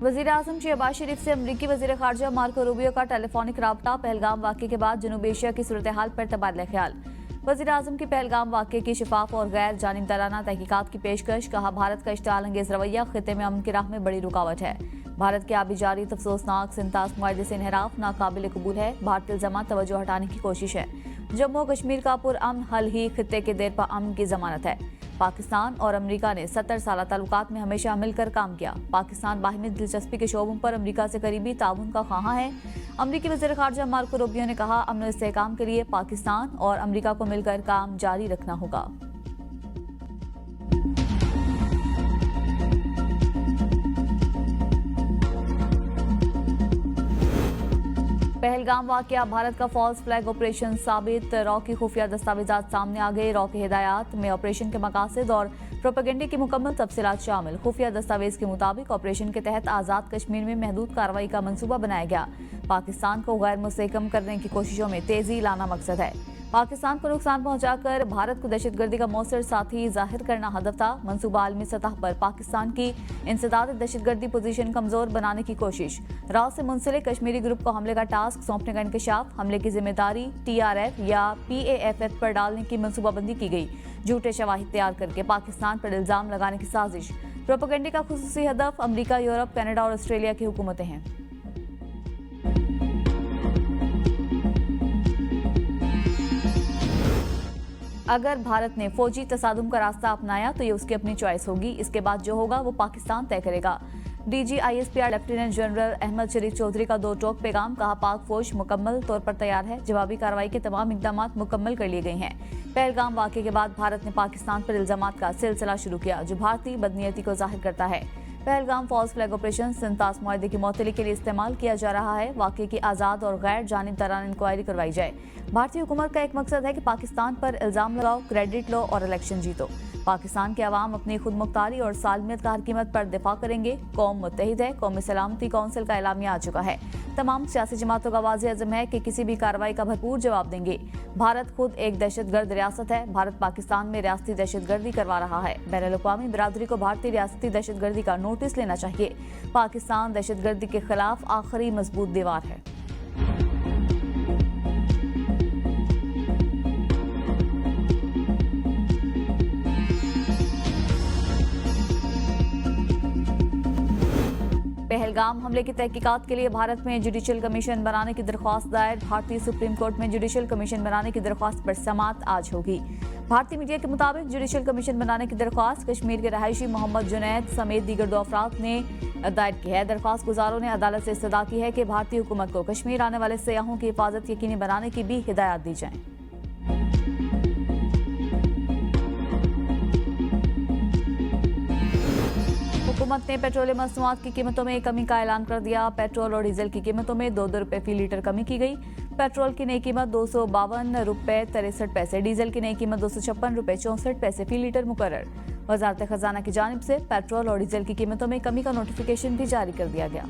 वज़ीर आज़म शहबाज शरीफ से अमरीकी वज़ीर ख़ारजा मार्को रूबियो का टेलीफोनिक राब्ता। पहलगाम वाक़े के बाद जनूबी एशिया की सूरत हाल पर तबादला ख्याल। वज़ीर आज़म की पहलगाम वाक़े की शफाफ और गैर जानिबदाराना तहकीकात की पेशकश। कहा, भारत का इश्तिआल अंगेज़ रवैया खित्ते में अमन की राह में बड़ी रुकावट है। भारत के आबी जारी अफसोसनाक सिंतास मुआहदे से इन्हराफ नाकाबिल कबूल है। भारतीय इल्ज़ाम तवज्जो हटाने की कोशिश है। जम्मू कश्मीर का पुरअमन हल ही खित्ते के देर पर अमन की जमानत है। पाकिस्तान और अमेरिका ने 70 साल ताल्लुकात में हमेशा मिलकर काम किया। पाकिस्तान बाहिमी दिलचस्पी के शोबों पर अमेरिका से करीबी ताउन का ख्वाह है। अमेरिकी वज़ीर ख़ारजा मार्को रूबियो ने कहा, अमन और इस्तेहकाम के लिए पाकिस्तान और अमेरिका को मिलकर काम जारी रखना होगा। पहलगाम वाक़या भारत का फॉल्स फ्लैग ऑपरेशन साबित। रॉ की खुफिया दस्तावेजात सामने आ गए। रॉ की हिदायत में ऑपरेशन के मकासद और प्रोपेगेंडे की मुकम्मल तफसीलात शामिल। खुफिया दस्तावेज के मुताबिक ऑपरेशन के तहत आज़ाद कश्मीर में महदूद कार्रवाई का मंसूबा बनाया गया। पाकिस्तान को गैर मुस्तहकम करने की कोशिशों में तेजी लाना मकसद है। पाकिस्तान को नुकसान पहुंचाकर भारत को दहशतगर्दी का मौसर साथी जाहिर करना हदफ था। मंसूबा आलमी सतह पर पाकिस्तान की इंसदाद दहशतगर्दी पोजीशन कमजोर बनाने की कोशिश। राव से मुंसलिक कश्मीरी ग्रुप को हमले का टास्क सौंपने का इंकशाफ। हमले की जिम्मेदारी TRF या PAFF पर डालने की मंसूबाबंदी की गई। झूठे शवाहिद तैयार करके पाकिस्तान पर इल्जाम लगाने की साजिश। प्रोपेगेंडे का खुसूसी हदफ अमरीका, यूरोप, कनाडा और ऑस्ट्रेलिया की हुकूमतें हैं। अगर भारत ने फौजी तसादुम का रास्ता अपनाया तो ये उसकी अपनी चॉइस होगी। इसके बाद जो होगा वो पाकिस्तान तय करेगा। DGISPR लेफ्टिनेंट जनरल अहमद शरीफ चौधरी का दो टोक पैगाम। कहा, पाक फौज मुकम्मल तौर पर तैयार है। जवाबी कार्रवाई के तमाम इकदाम मुकम्मल कर लिए गए हैं। पहलगाम वाक़े के बाद भारत ने पाकिस्तान पर इल्जामात का सिलसिला शुरू किया, जो भारतीय बदनीयती को जाहिर करता है। पहलगाम फॉल्स फ्लैग ऑपरेशन सिंतास मुआहदे की मौतली के लिए इस्तेमाल किया जा रहा है। वाक़े की आज़ाद और गैर जानिबदाराना इंक्वायरी करवाई जाए। भारतीय हुकूमत का एक मकसद है कि पाकिस्तान पर इल्ज़ाम लगाओ, क्रेडिट लो और इलेक्शन जीतो। पाकिस्तान के अवाम अपनी खुद मुख्तारी और सालमियत का हर कीमत पर दिफा करेंगे। कौम मुत्तहिद है। कौमी सलामती कौंसिल का एलामिया आ चुका है। तमाम सियासी जमातों का वाज़ेह अज़म है कि किसी भी कार्रवाई का भरपूर जवाब देंगे। भारत खुद एक दहशतगर्द रियासत है। भारत पाकिस्तान में रियासती दहशतगर्दी करवा रहा है। बैनुल-अक़वामी बिरादरी को भारतीय रियासती दहशतगर्दी का नोटिस लेना चाहिए। पाकिस्तान दहशतगर्दी के खिलाफ आखिरी मजबूत दीवार है। पहलगाम हमले की तहकीकात के लिए भारत में जुडिशल कमीशन बनाने की दरख्वास्त दायर। भारतीय सुप्रीम कोर्ट में जुडिशल कमीशन बनाने की दरख्वास्त पर समाअत आज होगी। भारतीय मीडिया के मुताबिक जुडिशल कमीशन बनाने की दरख्वास्त कश्मीर के रहायशी मोहम्मद जुनैद समेत दीगर 2 अफराद ने दायर की है। दरख्वास्त गुजारों ने अदालत से इस्तदा की है कि भारतीय हुकूमत को कश्मीर आने वाले सयाहों की हिफाजत यकीनी बनाने की भी हिदायत दी जाए। हुकूमत ने पेट्रोलियम मसनूआत की कीमतों में कमी का ऐलान कर दिया। पेट्रोल और डीजल की कीमतों में 2-2 रुपए फी लीटर कमी की गई। पेट्रोल की नई कीमत 252 रुपए 63 पैसे, डीजल की नई कीमत 256 रुपए 64 पैसे फी लीटर मुकर्रर। वजारत खजाना की जानिब से पेट्रोल और डीजल की कीमतों में कमी का नोटिफिकेशन भी जारी कर दिया गया।